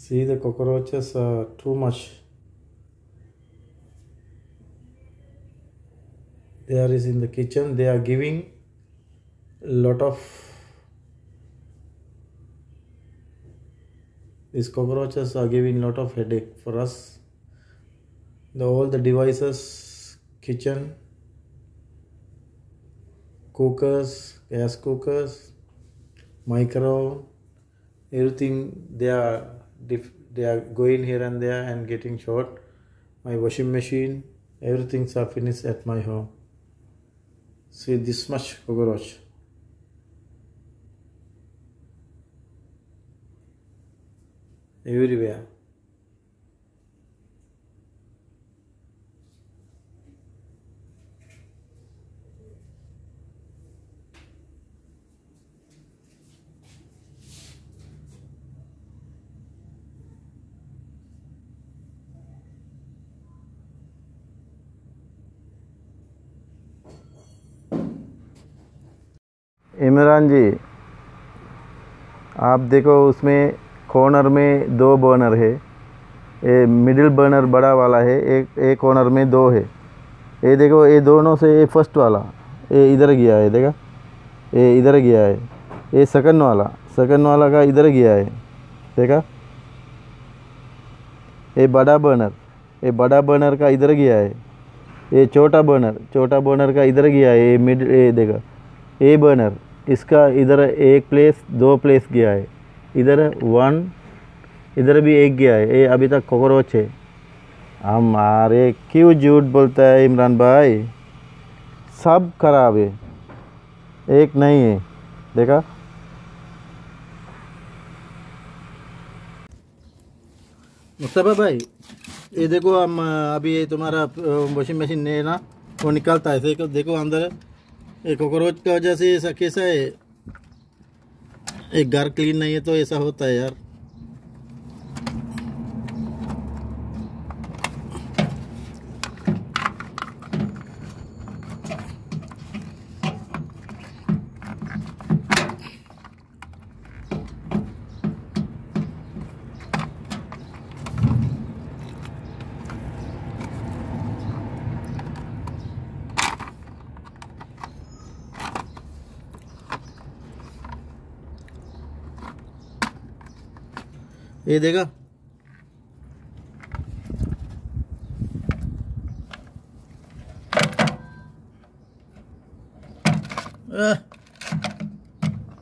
See, the cockroaches are too much. There is in the kitchen. They are giving a lot of. These cockroaches are giving a lot of headache for us. All the devices, kitchen, cookers, gas cookers, micro, everything they are going here and there and getting short. My washing machine, everything's are finished at my home. See this much cockroach. Everywhere. Imran जी, आप देखो उसमें corner में 2 burner है। ये middle burner बड़ा वाला है, एक कॉर्नर में 2 है। ये देखो, ये दोनों से ये फर्स्ट वाला ये इधर गया है, देखा, ये इधर गया है। ये सेकंड वाला का इधर गया है, देखा। ये बड़ा बर्नर का इधर गया है। ये छोटा बर्नर का इधर गया है। ये मिडिल, ये देखा, ये बर्नर इसका इधर 1 प्लेस 2 प्लेस गया है। इधर 1, इधर भी 1 गया है। ये अभी तक कॉकरोच है। हमारे क्यों झूठ बोलता है इमरान भाई? सब खराब है, एक नहीं है, देखा। मुस्तफा भाई, ये देखो, हम अभी ये तुम्हारा वॉशिंग मशीन है ना, वो निकालता है। देखो अंदर ये कॉकरोच की वजह से ऐसा कैसा है। एक घर क्लीन नहीं है तो ऐसा होता है यार। ये देखा,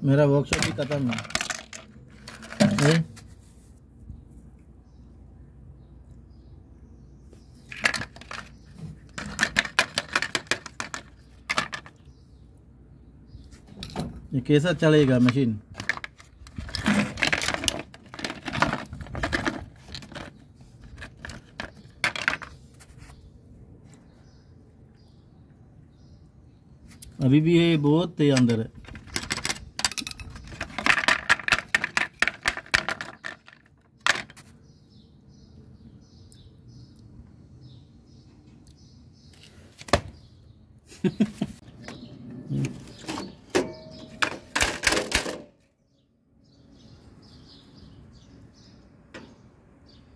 मेरा वर्कशॉप भी खत्म है। ये कैसा चलेगा मशीन? अभी भी ये बहुत तेज अंदर है।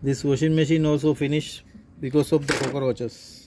This washing machine also finished because of the cockroaches.